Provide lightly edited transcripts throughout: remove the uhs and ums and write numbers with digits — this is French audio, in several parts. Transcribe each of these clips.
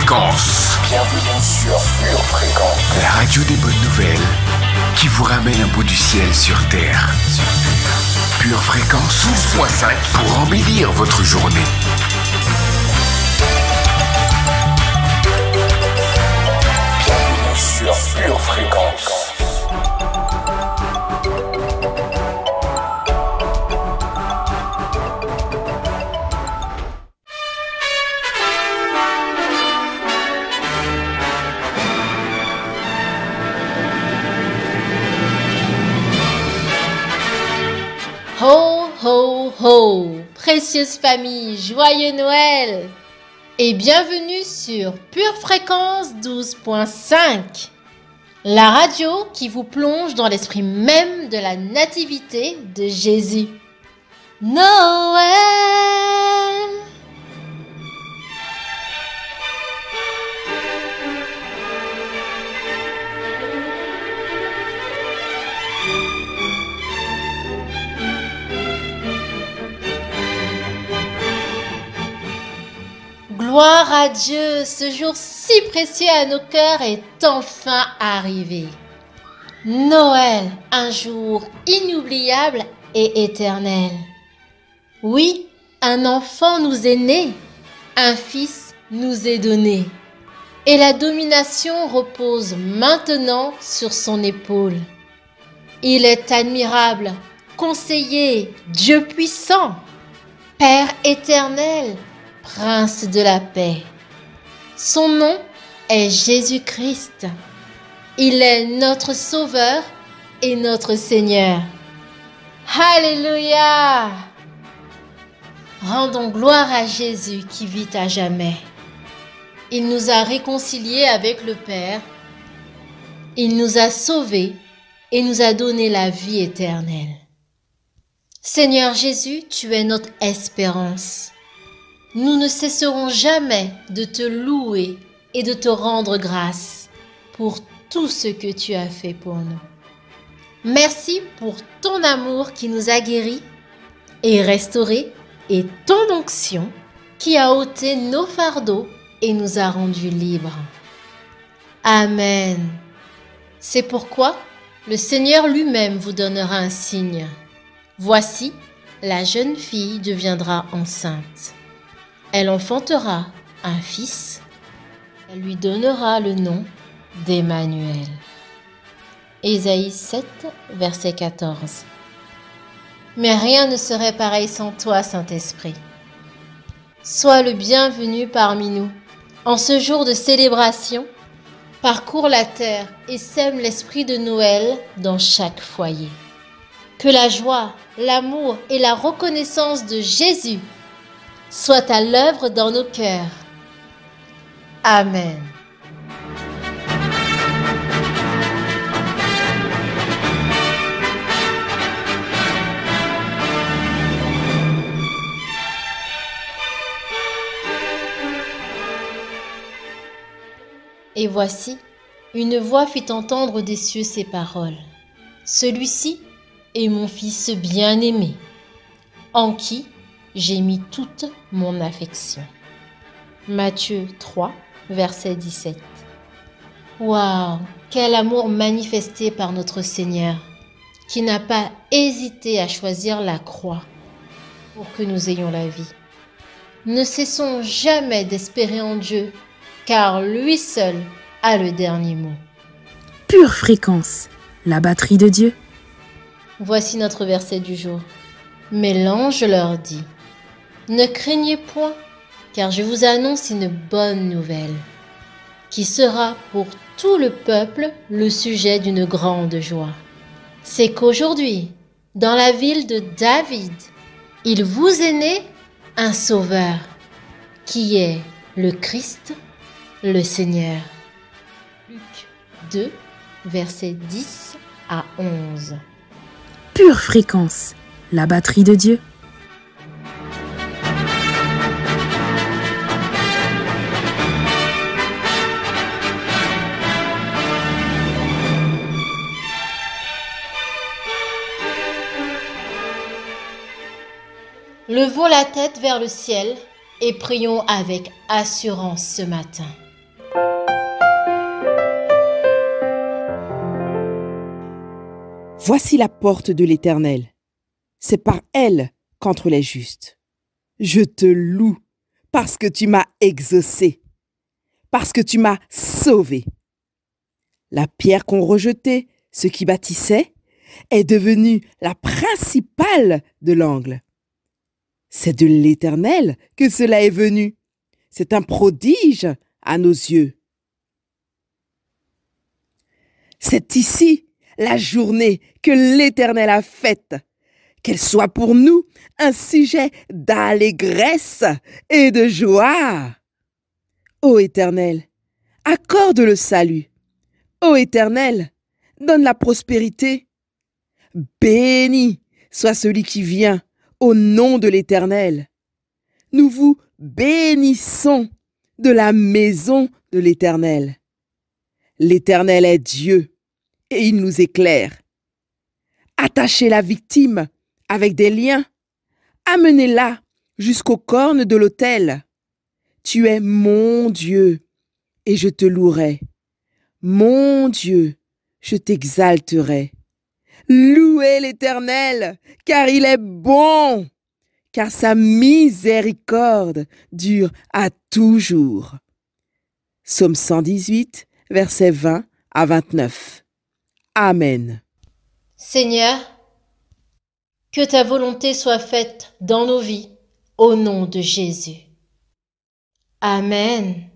Fréquence. Bienvenue sur Pure Fréquence. La radio des bonnes nouvelles qui vous ramène un bout du ciel sur Terre. Pure Fréquence 12.5 pour embellir votre journée. Bienvenue sur Pure Fréquence. Ho, ho, ho! Précieuse famille, joyeux Noël! Et bienvenue sur Pure Fréquence 12.5, la radio qui vous plonge dans l'esprit même de la nativité de Jésus. Noël! Gloire à Dieu, ce jour si précieux à nos cœurs est enfin arrivé. Noël, un jour inoubliable et éternel. Oui, un enfant nous est né, un fils nous est donné. Et la domination repose maintenant sur son épaule. Il est admirable, conseiller, Dieu puissant, Père éternel, Prince de la paix. Son nom est Jésus-Christ. Il est notre Sauveur et notre Seigneur. Alléluia! Rendons gloire à Jésus qui vit à jamais. Il nous a réconciliés avec le Père. Il nous a sauvés et nous a donné la vie éternelle. Seigneur Jésus, tu es notre espérance. Nous ne cesserons jamais de te louer et de te rendre grâce pour tout ce que tu as fait pour nous. Merci pour ton amour qui nous a guéris et restaurés et ton onction qui a ôté nos fardeaux et nous a rendus libres. Amen. C'est pourquoi le Seigneur lui-même vous donnera un signe. Voici, la jeune fille deviendra enceinte. Elle enfantera un fils. Elle lui donnera le nom d'Emmanuel. Ésaïe 7, verset 14. Mais rien ne serait pareil sans toi, Saint-Esprit. Sois le bienvenu parmi nous. En ce jour de célébration, parcours la terre et sème l'esprit de Noël dans chaque foyer. Que la joie, l'amour et la reconnaissance de Jésus soit à l'œuvre dans nos cœurs. Amen. Et voici, une voix fit entendre des cieux ces paroles. Celui-ci est mon fils bien-aimé, en qui j'ai mis toute mon affection. Matthieu 3, verset 17. Waouh, quel amour manifesté par notre Seigneur, qui n'a pas hésité à choisir la croix pour que nous ayons la vie. Ne cessons jamais d'espérer en Dieu, car lui seul a le dernier mot. Pure Fréquence, la batterie de Dieu. Voici notre verset du jour. Mais l'ange leur dit: ne craignez point, car je vous annonce une bonne nouvelle, qui sera pour tout le peuple le sujet d'une grande joie. C'est qu'aujourd'hui, dans la ville de David, il vous est né un sauveur, qui est le Christ, le Seigneur. Luc 2, versets 10 à 11. Pure Fréquence, la batterie de Dieu. Levons la tête vers le ciel et prions avec assurance ce matin. Voici la porte de l'Éternel. C'est par elle qu'entrent les justes. Je te loue parce que tu m'as exaucé, parce que tu m'as sauvé. La pierre qu'ont rejetée ceux qui bâtissaient est devenue la principale de l'angle. C'est de l'Éternel que cela est venu. C'est un prodige à nos yeux. C'est ici la journée que l'Éternel a faite. Qu'elle soit pour nous un sujet d'allégresse et de joie. Ô Éternel, accorde le salut. Ô Éternel, donne la prospérité. Béni soit celui qui vient au nom de l'Éternel. Nous vous bénissons de la maison de l'Éternel. L'Éternel est Dieu et il nous éclaire. Attachez la victime avec des liens. Amenez-la jusqu'aux cornes de l'autel. Tu es mon Dieu et je te louerai. Mon Dieu, je t'exalterai. Louez l'Éternel, car il est bon, car sa miséricorde dure à toujours. Psaume 118, versets 20 à 29. Amen. Seigneur, que ta volonté soit faite dans nos vies, au nom de Jésus. Amen.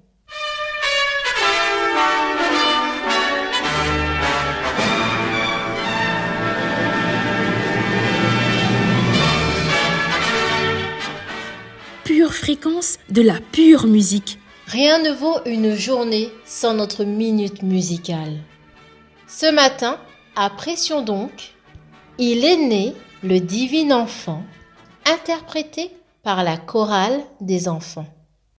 Pure fréquence, de la pure musique. Rien ne vaut une journée sans notre minute musicale. Ce matin, apprécions donc « Il est né le divin enfant » interprété par la chorale des enfants.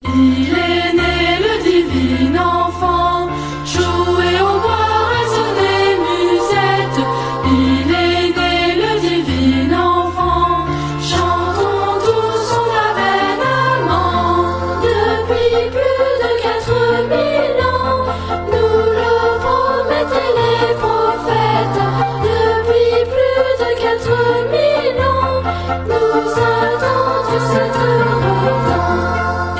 Il est né le divin enfant, jouez au bois, résonnez musette. Il est né le divin enfant, chantons tous son avènement. Depuis plus de 4000 ans, nous le promettaient les prophètes. Depuis plus de 4000 ans, nous attendions cet heureux temps.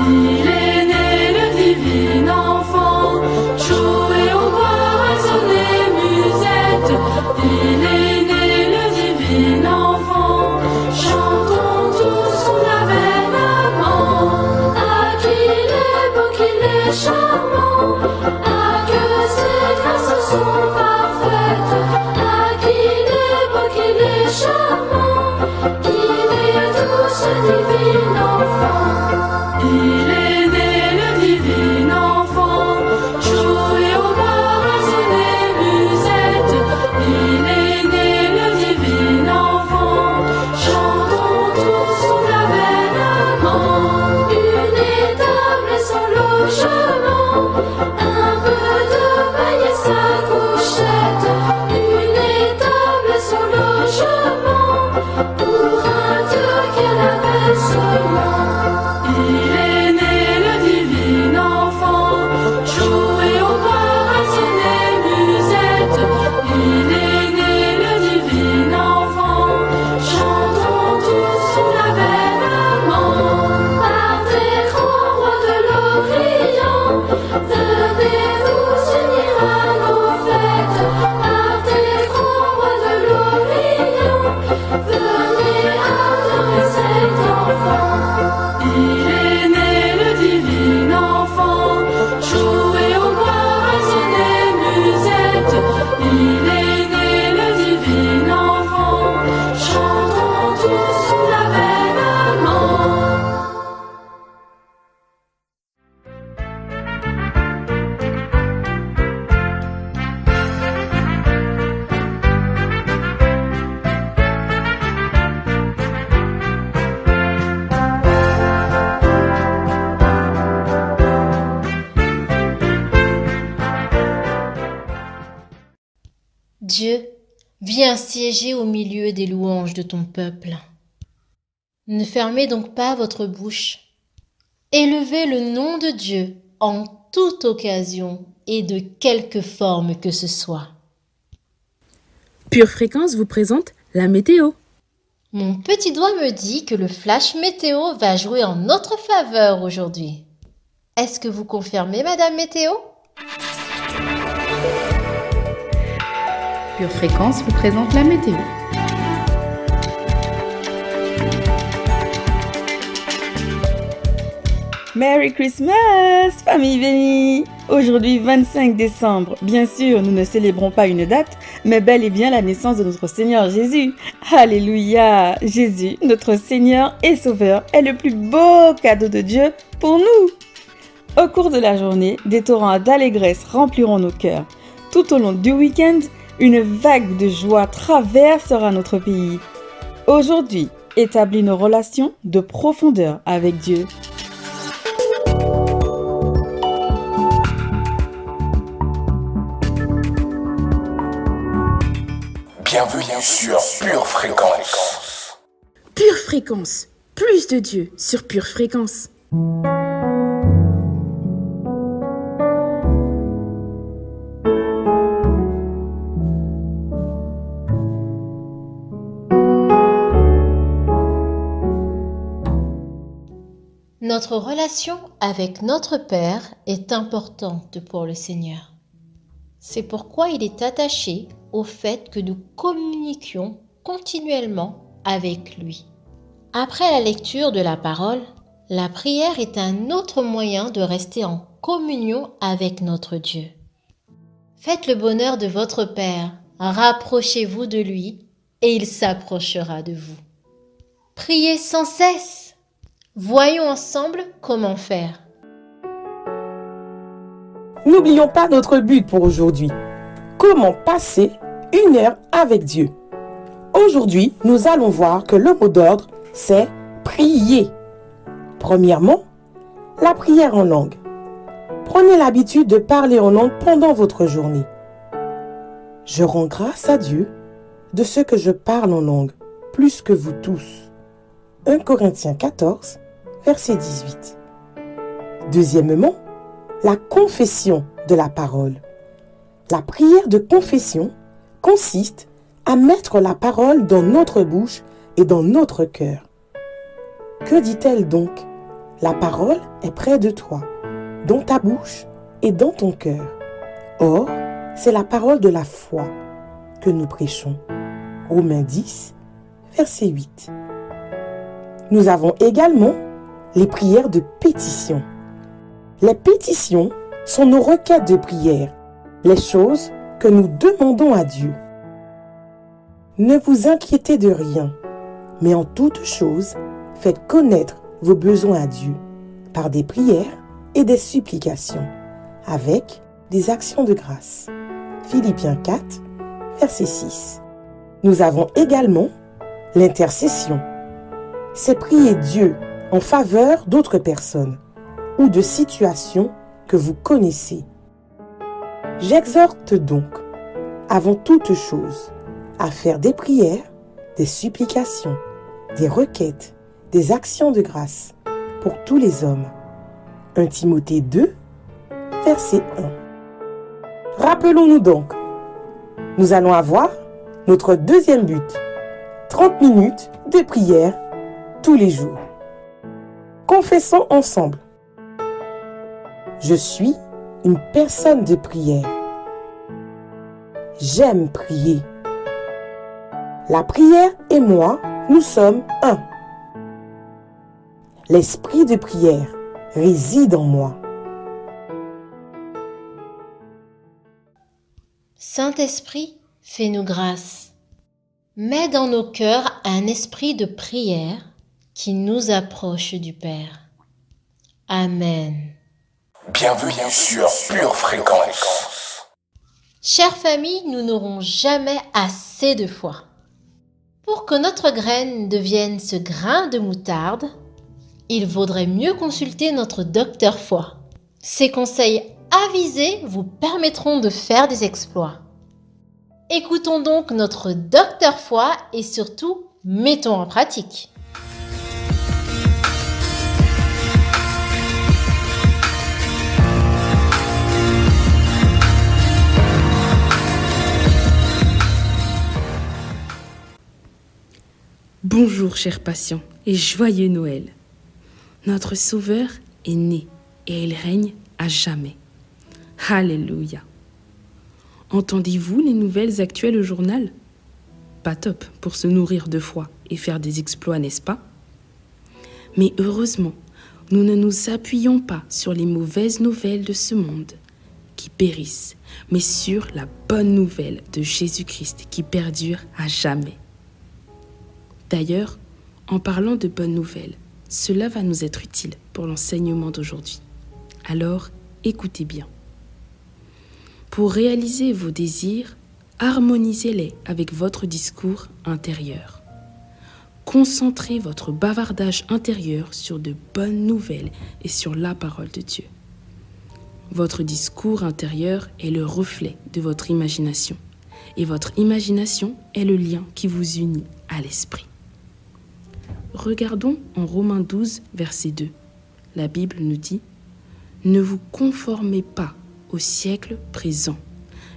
Il est né le divin enfant, jouez au bois, résonnez musette. Il est né le divin enfant, chantons tous son avènement. Ah, qu'il est beau, qu'il est charmant, ah, que ses grâces sont parfaites. Ah, qu'il est beau, qu'il est charmant, qu'il est doux ce divin enfant. Il est né le divin enfant, jouez au bois, résonnez musette. Il est né le divin enfant, chantons tous son avènement. Une étable et son logement, un peu de paille et sa couchette. Une étable et son logement, pour un Dieu qu'elle appelle seulement. Il est né le divin enfant, jouez au bois, résonnez musette. Il est né le divin enfant, chantons tous son avènement. Partez, grands rois de l'Orient, venez vous unir à nos fêtes. Partez, grands rois de l'Orient, venez adorer cet enfant. Il est né le divin enfant, jouez au bois, résonnez musette. Il est né le divin enfant, chantons tous son avènement. Dieu, viens siéger au milieu des louanges de ton peuple. Ne fermez donc pas votre bouche. Élevez le nom de Dieu en toute occasion et de quelque forme que ce soit. Pure Fréquence vous présente la météo. Mon petit doigt me dit que le flash météo va jouer en notre faveur aujourd'hui. Est-ce que vous confirmez, Madame Météo? Pure Fréquence vous présente la météo. Merry Christmas, famille bénie! Aujourd'hui 25 décembre, bien sûr nous ne célébrons pas une date, mais bel et bien la naissance de notre Seigneur Jésus. Alléluia! Jésus, notre Seigneur et Sauveur, est le plus beau cadeau de Dieu pour nous. Au cours de la journée, des torrents d'allégresse rempliront nos cœurs. Tout au long du week-end, une vague de joie traversera notre pays. Aujourd'hui, établis nos relations de profondeur avec Dieu. Bienvenue sur Pure Fréquence. Pure Fréquence, plus de Dieu sur Pure Fréquence. Notre relation avec notre Père est importante pour le Seigneur. C'est pourquoi il est attaché au fait que nous communiquions continuellement avec lui. Après la lecture de la parole, la prière est un autre moyen de rester en communion avec notre Dieu. Faites le bonheur de votre Père, rapprochez-vous de lui et il s'approchera de vous. Priez sans cesse. Voyons ensemble comment faire. N'oublions pas notre but pour aujourd'hui. Comment passer 1 heure avec Dieu? Aujourd'hui, nous allons voir que le mot d'ordre, c'est prier. Premièrement, la prière en langue. Prenez l'habitude de parler en langue pendant votre journée. Je rends grâce à Dieu de ce que je parle en langue, plus que vous tous. 1 Corinthiens 14, verset 18. Deuxièmement, la confession de la parole. La prière de confession consiste à mettre la parole dans notre bouche et dans notre cœur. Que dit-elle donc? La parole est près de toi, dans ta bouche et dans ton cœur. Or, c'est la parole de la foi que nous prêchons. Romains 10, verset 8. Nous avons également les prières de pétition. Les pétitions sont nos requêtes de prière, les choses que nous demandons à Dieu. Ne vous inquiétez de rien, mais en toute chose, faites connaître vos besoins à Dieu par des prières et des supplications, avec des actions de grâce. Philippiens 4, verset 6. Nous avons également l'intercession. C'est prier Dieu en faveur d'autres personnes ou de situations que vous connaissez. J'exhorte donc, avant toute chose, à faire des prières, des supplications, des requêtes, des actions de grâce pour tous les hommes. 1 Timothée 2, verset 1. Rappelons-nous donc, nous allons avoir notre deuxième but, 30 minutes de prière tous les jours. Confessons ensemble. Je suis une personne de prière. J'aime prier. La prière et moi, nous sommes un. L'esprit de prière réside en moi. Saint-Esprit, fais-nous grâce. Mets dans nos cœurs un esprit de prière qui nous approche du Père. Amen. Bienvenue sur Pure Fréquence. Chère famille, nous n'aurons jamais assez de foi. Pour que notre graine devienne ce grain de moutarde, il vaudrait mieux consulter notre docteur foi. Ces conseils avisés vous permettront de faire des exploits. Écoutons donc notre docteur foi et surtout, mettons en pratique. Bonjour chers patients et joyeux Noël. Notre Sauveur est né et il règne à jamais. Alléluia. Entendez-vous les nouvelles actuelles au journal? Pas top pour se nourrir de foi et faire des exploits, n'est-ce pas? Mais heureusement, nous ne nous appuyons pas sur les mauvaises nouvelles de ce monde qui périssent, mais sur la bonne nouvelle de Jésus-Christ qui perdure à jamais. D'ailleurs, en parlant de bonnes nouvelles, cela va nous être utile pour l'enseignement d'aujourd'hui. Alors, écoutez bien. Pour réaliser vos désirs, harmonisez-les avec votre discours intérieur. Concentrez votre bavardage intérieur sur de bonnes nouvelles et sur la parole de Dieu. Votre discours intérieur est le reflet de votre imagination, et votre imagination est le lien qui vous unit à l'esprit. Regardons en Romains 12, verset 2. La Bible nous dit « Ne vous conformez pas au siècle présent,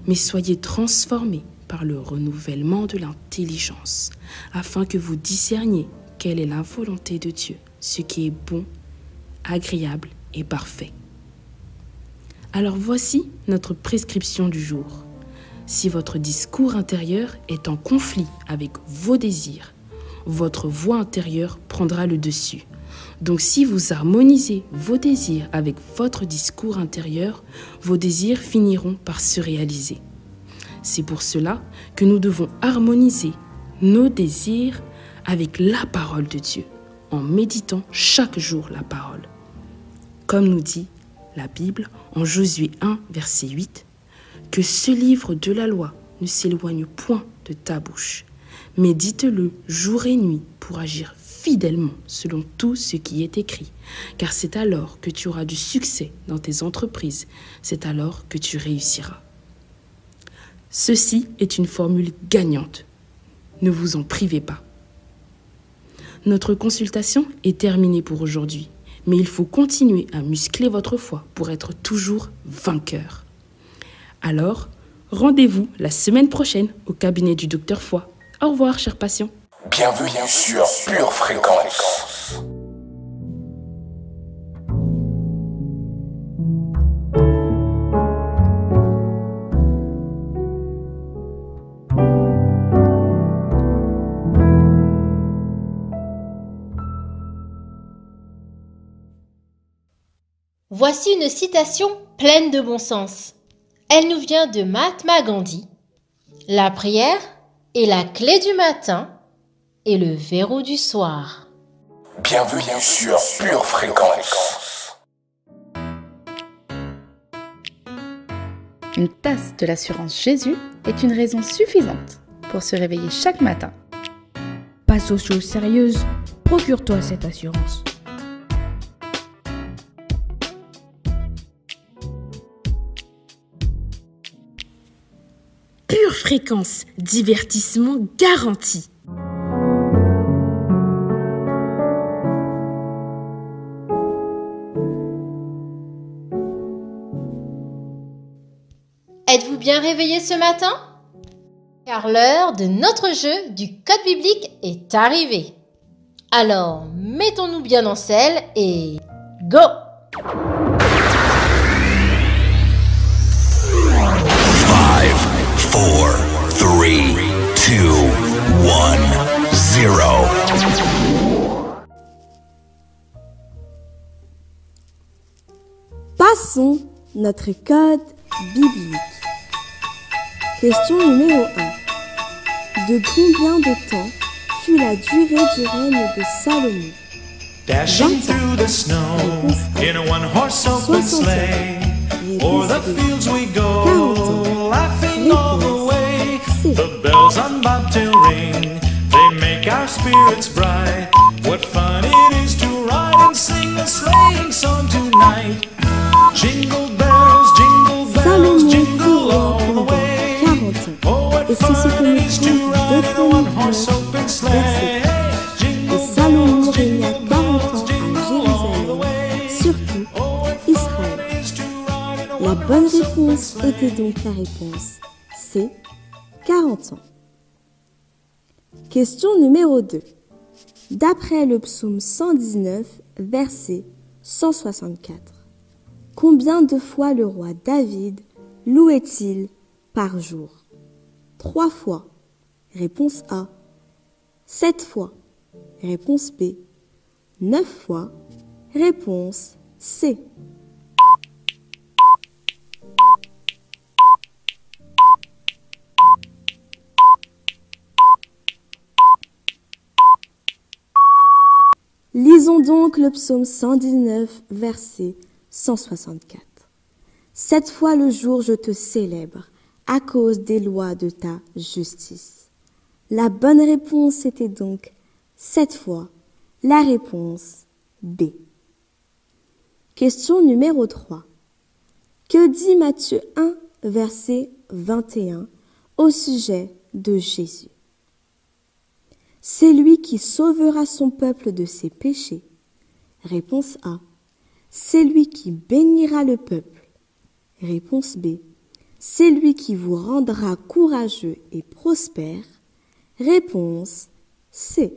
mais soyez transformés par le renouvellement de l'intelligence, afin que vous discerniez quelle est la volonté de Dieu, ce qui est bon, agréable et parfait. » Alors voici notre prescription du jour. Si votre discours intérieur est en conflit avec vos désirs, votre voix intérieure prendra le dessus. Donc si vous harmonisez vos désirs avec votre discours intérieur, vos désirs finiront par se réaliser. C'est pour cela que nous devons harmoniser nos désirs avec la parole de Dieu, en méditant chaque jour la parole. Comme nous dit la Bible en Josué 1, verset 8, « Que ce livre de la loi ne s'éloigne point de ta bouche, médite-le jour et nuit pour agir fidèlement selon tout ce qui est écrit, car c'est alors que tu auras du succès dans tes entreprises, c'est alors que tu réussiras. » Ceci est une formule gagnante. Ne vous en privez pas. Notre consultation est terminée pour aujourd'hui, mais il faut continuer à muscler votre foi pour être toujours vainqueur. Alors, rendez-vous la semaine prochaine au cabinet du Docteur Foi. Au revoir, chers patients. Bienvenue sur Pure Fréquence. Voici une citation pleine de bon sens. Elle nous vient de Mahatma Gandhi. La prière est la clé du matin et le verrou du soir. Bienvenue sur Pure Fréquence. Une tasse de l'assurance Jésus est une raison suffisante pour se réveiller chaque matin. Passe aux choses sérieuses, procure-toi cette assurance. Pure Fréquence, divertissement garanti. Êtes-vous bien réveillés ce matin? Car l'heure de notre jeu du code biblique est arrivée. Alors, mettons-nous bien en selle et go! 4, 3, 2, 1, 0. Passons notre code biblique. Question numéro 1. De combien de temps fut la durée du règne de Salomon? Dashing through the snow in a one-horse open sleigh. O'er the fields we go, laughing all the way. The bells on bobtail ring, they make our spirits bright. What fun it is to ride and sing a sleighing song tonight. Jingle bells, jingle all the way. Oh, what fun it is to ride in a one-horse open sleigh. Et Salomon régna 40 ans à Jérusalem, surtout Israël. La bonne réponse était donc la réponse C, 40 ans. Question numéro 2. d'après le psaume 119, verset 164. Combien de fois le roi David louait-il par jour? 3 fois. Réponse A. 7 fois. Réponse B. 9 fois. Réponse C. Lisons donc le psaume 119, verset 164. 7 fois le jour je te célèbre, à cause des lois de ta justice. La bonne réponse était donc 7 fois la réponse B. Question numéro 3. Que dit Matthieu 1, verset 21 au sujet de Jésus? C'est lui qui sauvera son peuple de ses péchés. Réponse A. C'est lui qui bénira le peuple. Réponse B. C'est lui qui vous rendra courageux et prospère. Réponse C.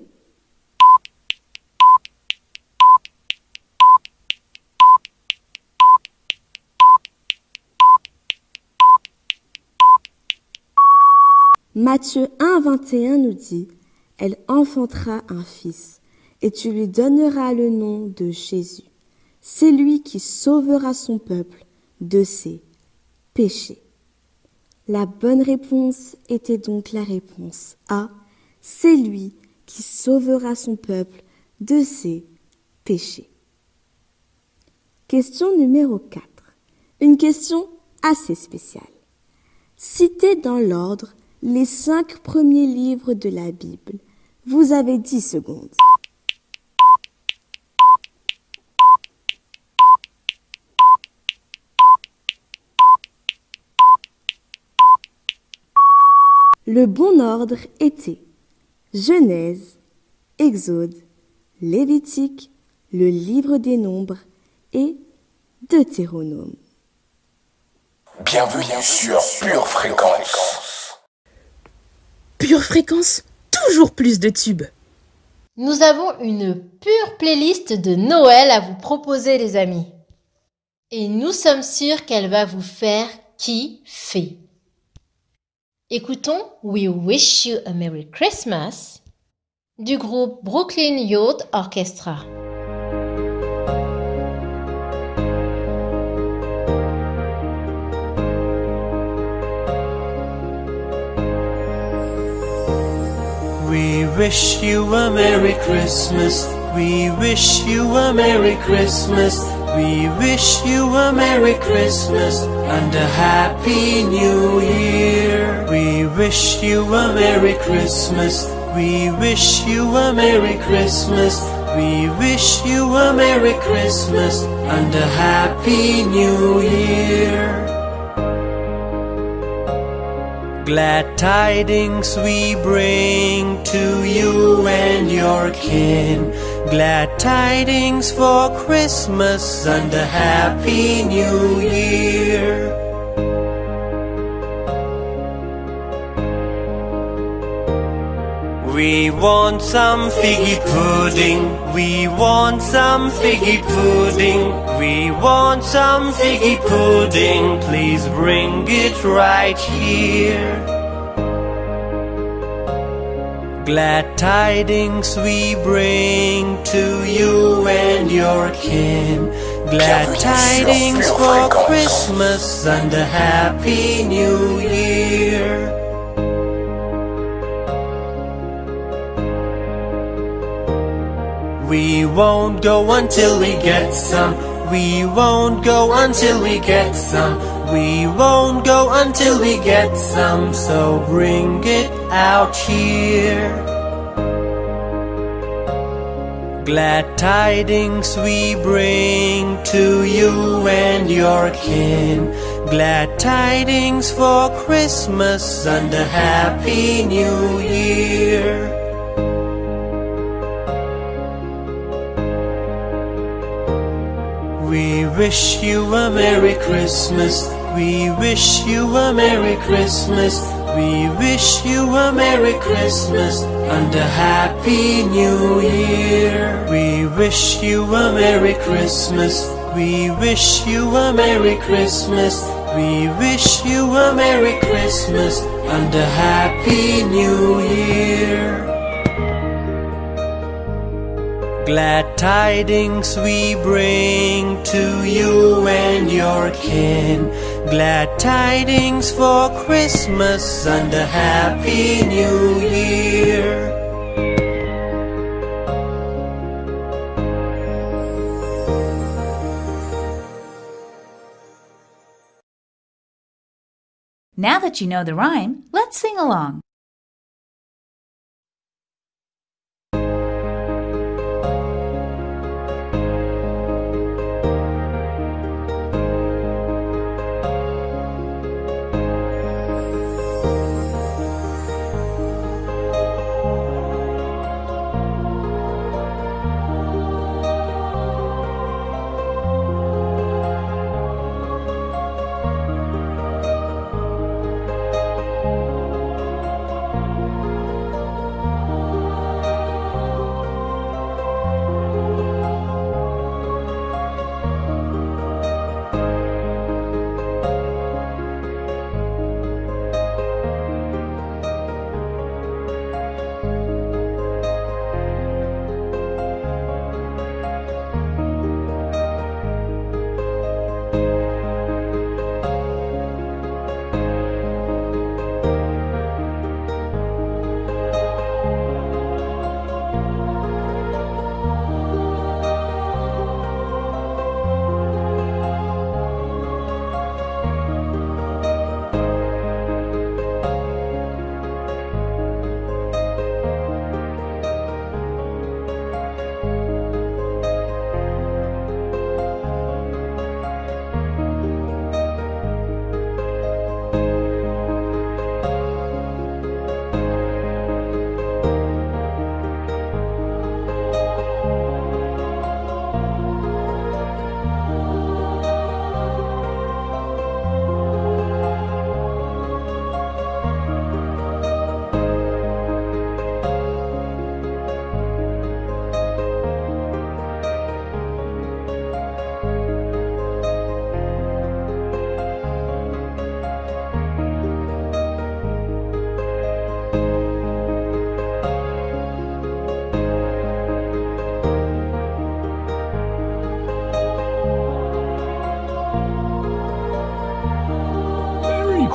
Matthieu 1, 21 nous dit: elle enfantera un fils, et tu lui donneras le nom de Jésus. C'est lui qui sauvera son peuple de ses péchés. La bonne réponse était donc la réponse A. C'est lui qui sauvera son peuple de ses péchés. Question numéro 4. Une question assez spéciale. Citez dans l'ordre les 5 premiers livres de la Bible. Vous avez 10 secondes. Le bon ordre était Genèse, Exode, Lévitique, le livre des Nombres et Deutéronome. Bienvenue sur Pure Fréquence. Pure Fréquence, toujours plus de tubes. Nous avons une pure playlist de Noël à vous proposer, les amis. Et nous sommes sûrs qu'elle va vous faire kiffer. Écoutons We Wish You a Merry Christmas du groupe Brooklyn Youth Orchestra. We wish you a Merry Christmas. We wish you a Merry Christmas. We wish you a Merry Christmas and a Happy New Year. We wish you a Merry Christmas. We wish you a Merry Christmas. We wish you a Merry Christmas and a Happy New Year. Glad tidings we bring to you and your kin. Glad tidings for Christmas and a Happy New Year. We want some figgy pudding. We want some figgy pudding. We want some figgy pudding. Please bring it right here. Glad tidings we bring to you and your kin. Glad tidings for Christmas and a Happy New Year. We won't go until we get some. We won't go until we get some. We won't go until we get some. So bring it out here. Glad tidings we bring to you and your kin. Glad tidings for Christmas and a Happy New Year. We wish you a Merry Christmas. We wish you a Merry Christmas. We wish you a Merry Christmas and a Happy New Year. We wish you a Merry Christmas. We wish you a Merry Christmas. We wish you a Merry Christmas and a Happy New Year. Glad tidings we bring to you and your kin. Glad tidings for Christmas and a Happy New Year. Now that you know the rhyme, let's sing along.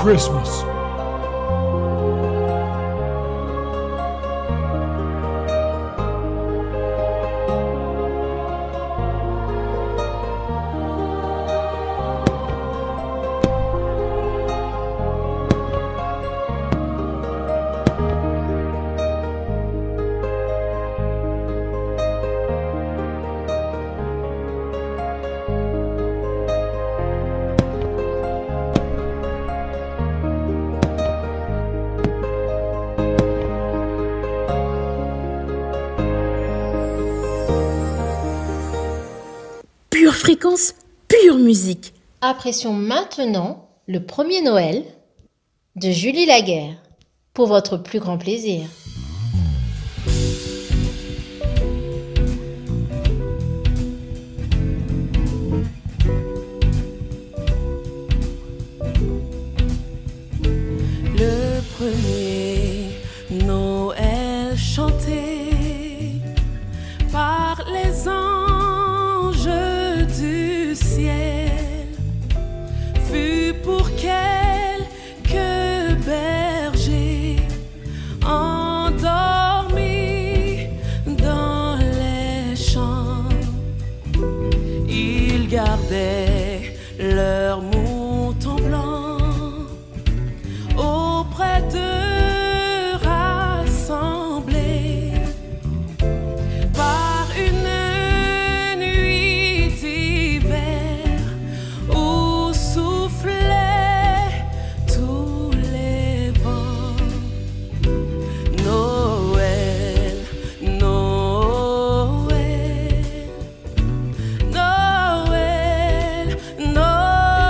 Christmas. Pure fréquence, pure musique. Apprécions maintenant le premier Noël de Julie Laguerre pour votre plus grand plaisir. Le premier Noël chanté par les anges du ciel fut pour quelques bergers endormis dans les champs. Ils gardaient leurs moutons blancs auprès d'eux rassemblés par une nuit d'hiver où soufflaient tous les vents. Noël, Noël, Noël, Noël.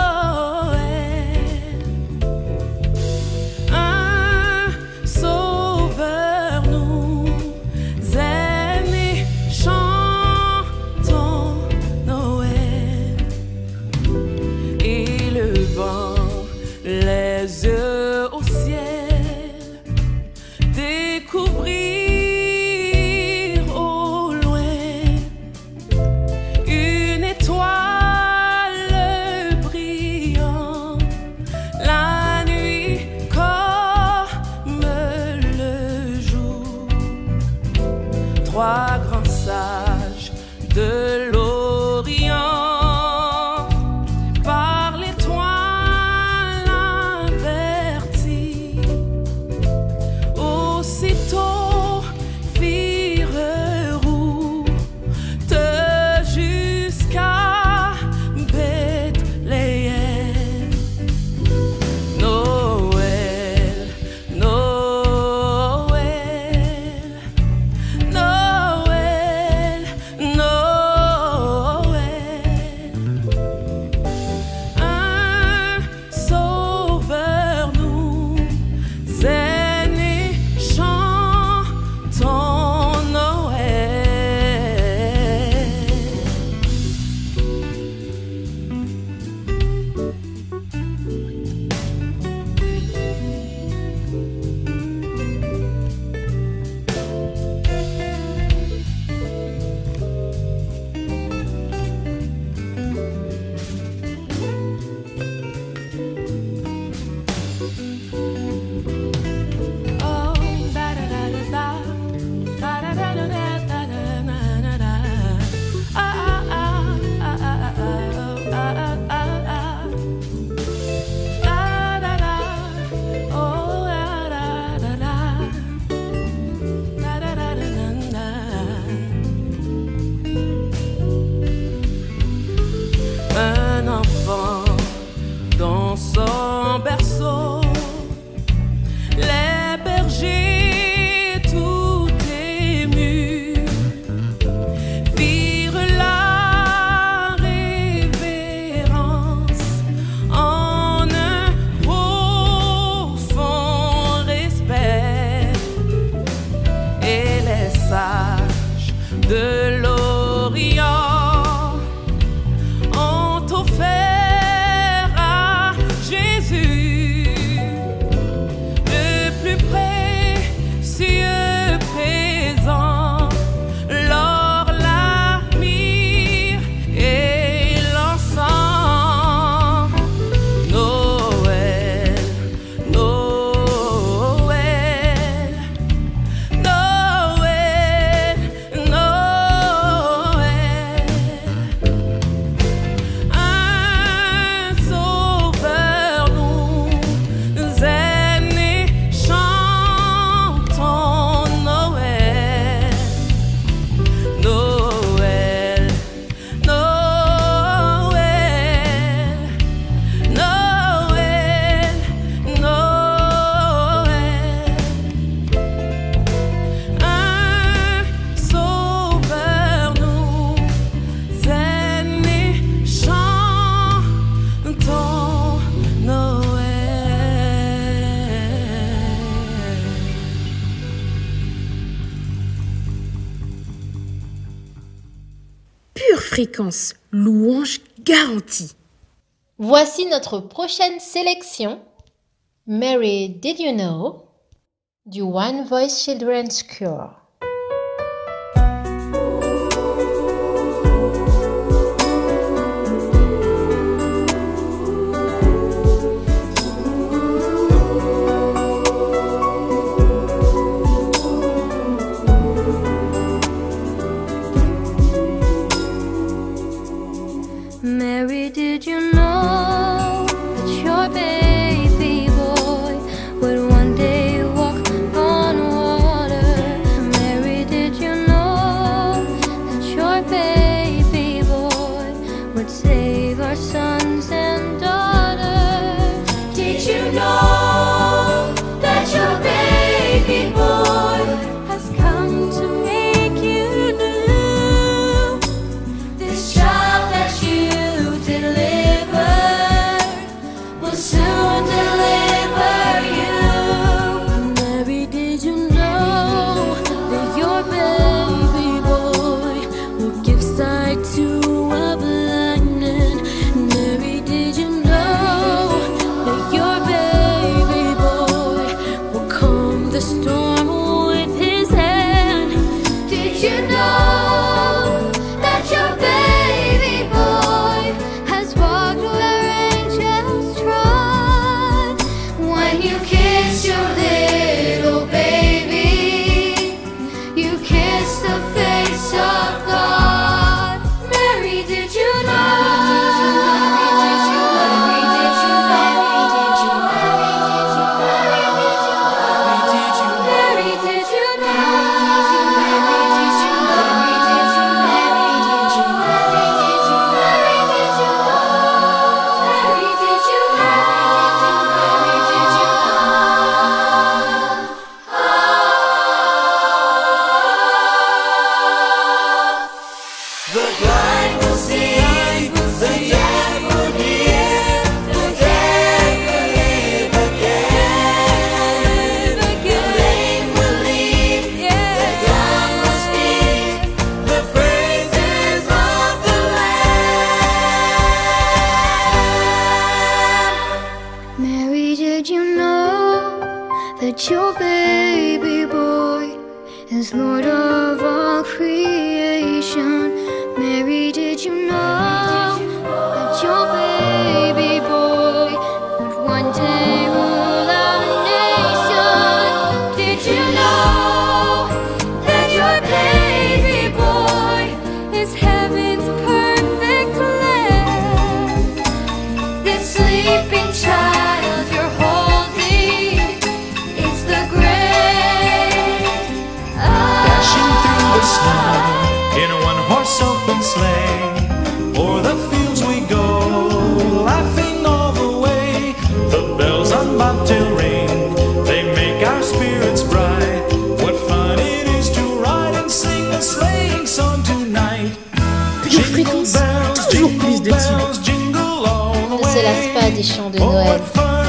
Fréquence, louange garantie. Voici notre prochaine sélection. Mary, Did You Know? Du One Voice Children's Choir. Mary, did you know that your baby boy would one day walk on water? Mary, did you know that your baby boy would save our sons and daughters? Did you know that your baby boy has come to make you new? This child that you will soon deliver you. Mary, did you know that your baby boy will give sight to a blind man? Mary, did you know that your baby boy will calm the storm with his hand? Did you know that your baby boy has walked where angels trod? When you kiss your little baby, you kiss the face of God. Mary, did you know? Mary, did you know? Mary, did you know? Mary, did you know? Mary, did you know? Mary, did you know? Mary, did you know? Mary, did you know? Mary, did you The blind will see, the deaf will hear, the dead will live again. The lame will leap, the dumb will speak, the praises of the Lamb. Mary, did you know that your baby boy is Lord of all creation? Mary, did you know that your baby boy would one day rule our nation? Did you know that your baby boy is heaven's perfect lamb? This sleeping child you're holding is the great Dashing through the snow in a one-horse open sleigh. O'er the fields we go, laughing all the way. The bells on bobtail ring, they make our spirits bright. What fun it is to ride and sing a sleighing song tonight. Pure Fréquence, toujours plus de tubes. Ne se lasse pas des chants de Noël.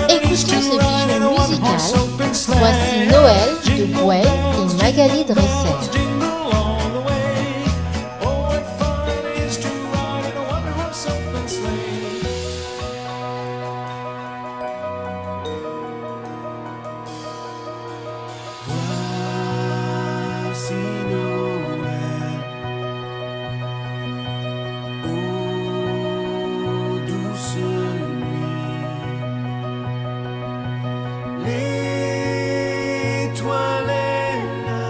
Écoutons ce bijou musical. Voici Noël de Gwen et Magali Dresser. Voici Noël, ô douce nuit, l'étoile est là,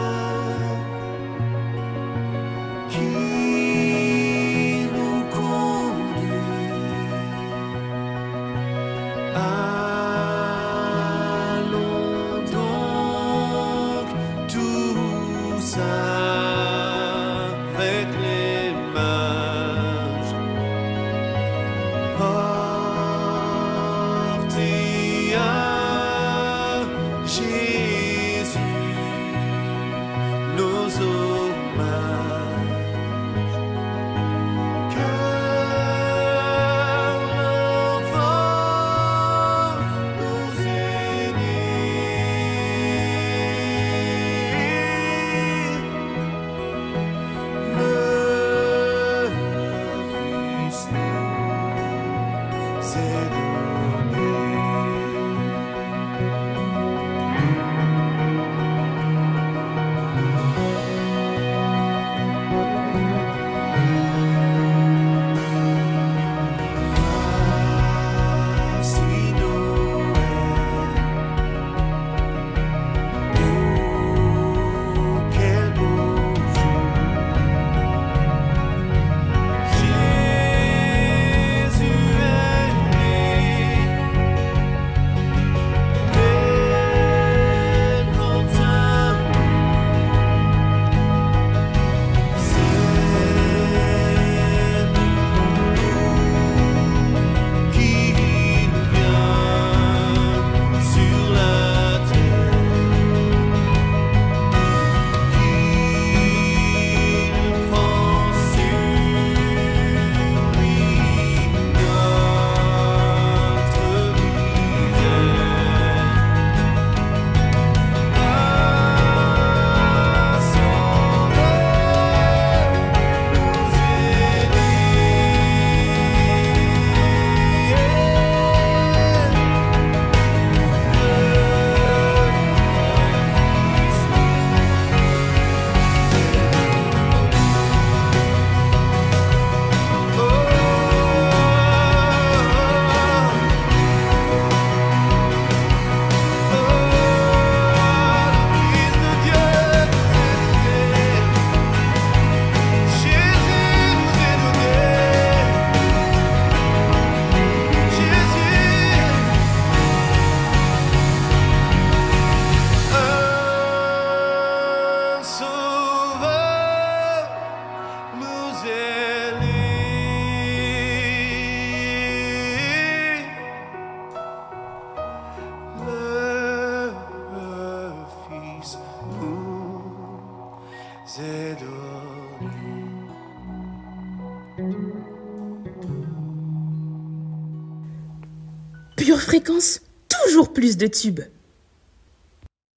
Pure Fréquence, toujours plus de tubes.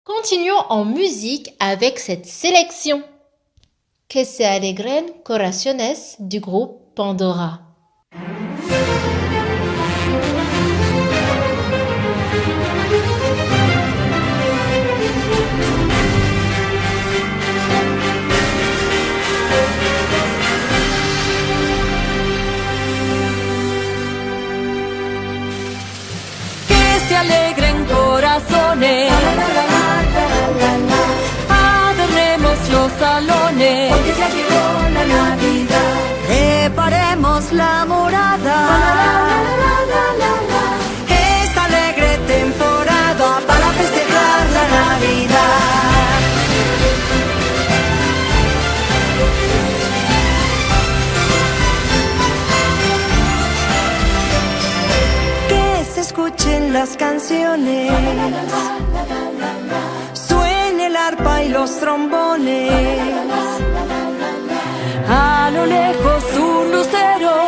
Continuons en musique avec cette sélection. Que se alegren corazones du groupe Pandora. Que se alegren corazones, adornemos los salones, porque ya llegó la Navidad. Preparemos la morada, esta alegre temporada para festejar la Navidad. Que se escuchen las canciones, suene el arpa y los trombones. A lo lejos un lucero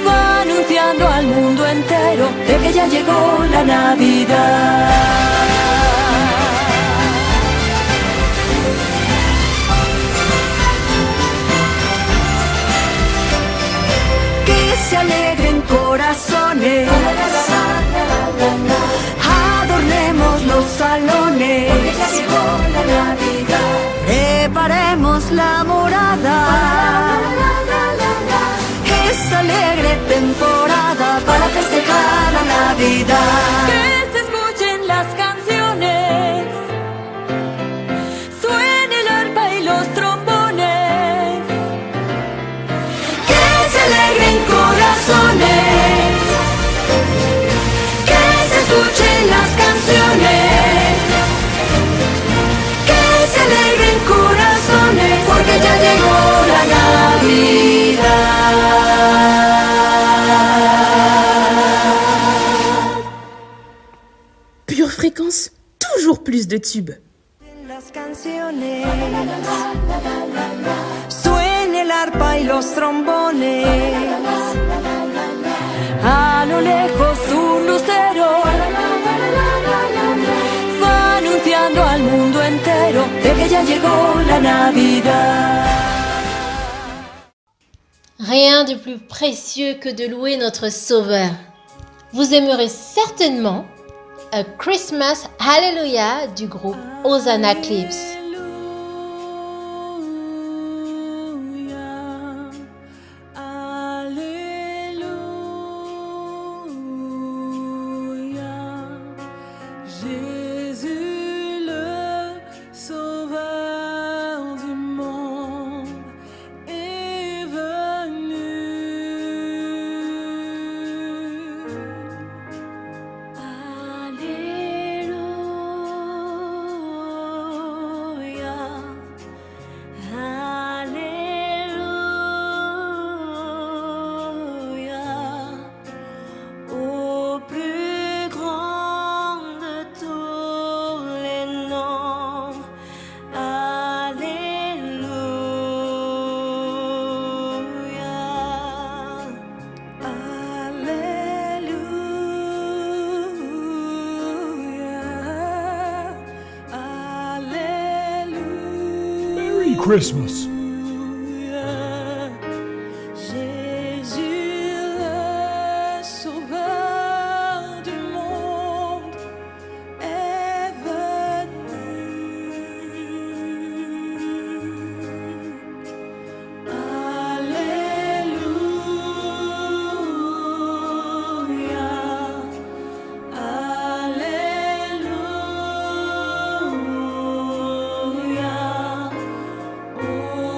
va anunciando al mundo entero de que ya llegó la Navidad. Que se alegren corazones, adornemos los salones, porque ya llegó la Navidad. Preparemos la morada, esta alegre temporada para festejar la Navidad. Que se escuchen las canciones, suene el arpa y los trombones. Que se alegren corazones, que se escuchen las canciones, que se alegren corazones, porque ya llegó la Navidad. Pure Fréquence, toujours plus de tubes. Las canciones, suene el arpa y los trombones. A lo lejos un lucero va anunciando al mundo entero de que ya llegó la Navidad. Rien de plus précieux que de louer notre Sauveur. Vous aimerez certainement A Christmas Hallelujah du groupe Hosanna Clips. Jésus le Sauveur du monde est venu. Alléluia, Alléluia, au plus grand de tous les noms. Merry Christmas. Jésus le Sauveur du monde est venu. Alléluia, Alléluia, au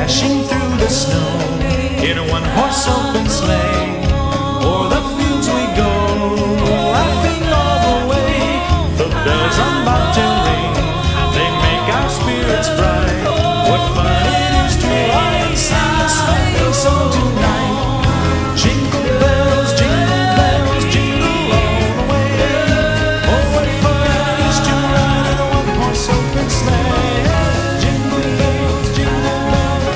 dashing through the snow in a one-horse open sleigh. O'er the fields we go, laughing all the way. The bells on bobtail ring, they make our spirits bright. What fun it is to ride and sing a sleighing song tonight. Jingle bells, jingle all the way. Oh, what fun it is to ride in a one-horse open sleigh. Jingle bells, jingle all the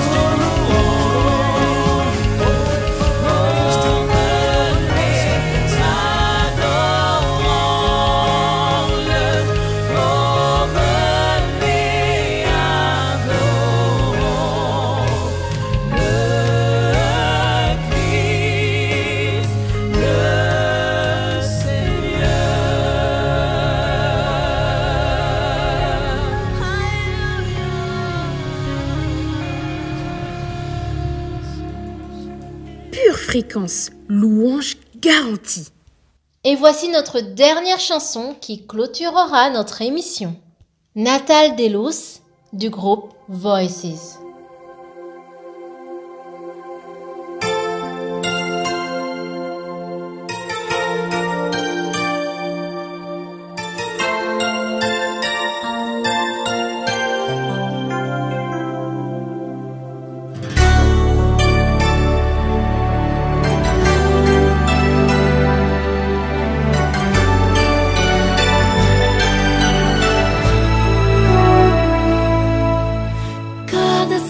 Pure Fréquence, louange garantie. Et voici notre dernière chanson qui clôturera notre émission. Natal de Luz du groupe Voices. Cada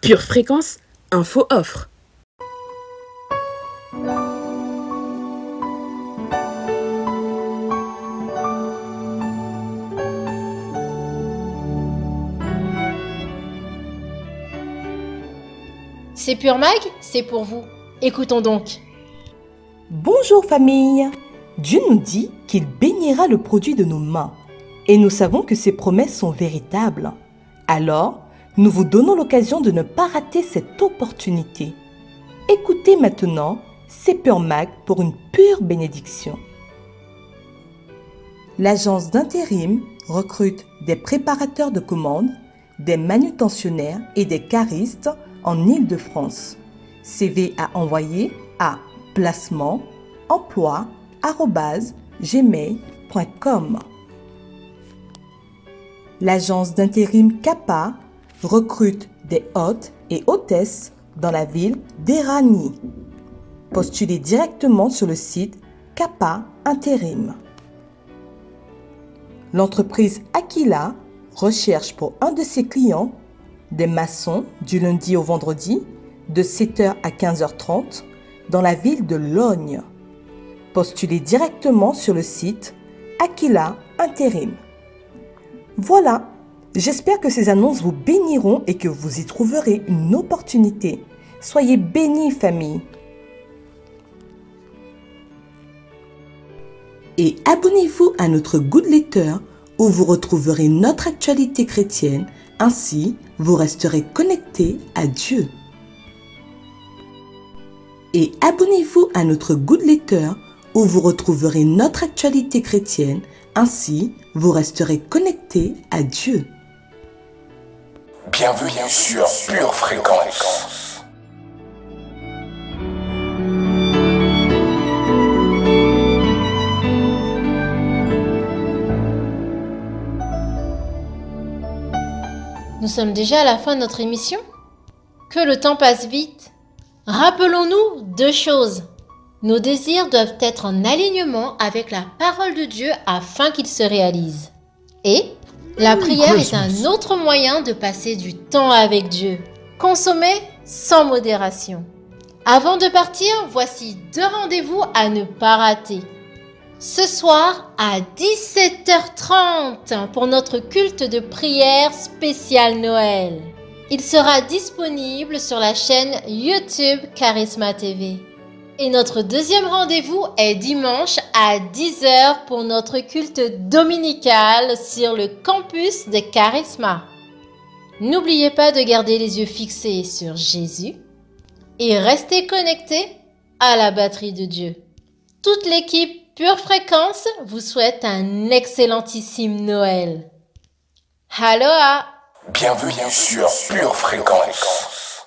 Pure Fréquence, info offre. C'est Pure Mag, c'est pour vous. Écoutons donc. Bonjour famille. Dieu nous dit qu'il bénira le produit de nos mains. Et nous savons que ces promesses sont véritables. Alors, nous vous donnons l'occasion de ne pas rater cette opportunité. Écoutez maintenant, c'est Pure Mag pour une pure bénédiction. L'agence d'intérim recrute des préparateurs de commandes, des manutentionnaires et des caristes en Île-de-France. CV à envoyer à placement-emploi@gmail.com. L'agence d'intérim CAPA recrute des hôtes et hôtesses dans la ville d'Éragny. Postulez directement sur le site CAPA Intérim. L'entreprise Aquila recherche pour un de ses clients des maçons du lundi au vendredi de 7h à 15h30 dans la ville de Logne. Postulez directement sur le site Aquila Intérim. Voilà, j'espère que ces annonces vous béniront et que vous y trouverez une opportunité. Soyez bénis, famille. Et abonnez-vous à notre Good Letter où vous retrouverez notre actualité chrétienne. Ainsi, vous resterez connectés à Dieu. Et abonnez-vous à notre Good Letter où vous retrouverez notre actualité chrétienne. Ainsi, vous resterez connectés à Dieu. Bienvenue sur Pure Fréquence. Nous sommes déjà à la fin de notre émission. Que le temps passe vite. Rappelons-nous 2 choses. Nos désirs doivent être en alignement avec la parole de Dieu afin qu'ils se réalisent. Et la prière est un autre moyen de passer du temps avec Dieu. Consommez sans modération. Avant de partir, voici 2 rendez-vous à ne pas rater. Ce soir à 17h30 pour notre culte de prière spécial Noël. Il sera disponible sur la chaîne YouTube Charisma TV. Et notre deuxième rendez-vous est dimanche à 10h pour notre culte dominical sur le campus de Charisma. N'oubliez pas de garder les yeux fixés sur Jésus et restez connectés à la batterie de Dieu. Toute l'équipe Pure Fréquence vous souhaite un excellentissime Noël. Aloha! Bienvenue sur Pure Fréquence.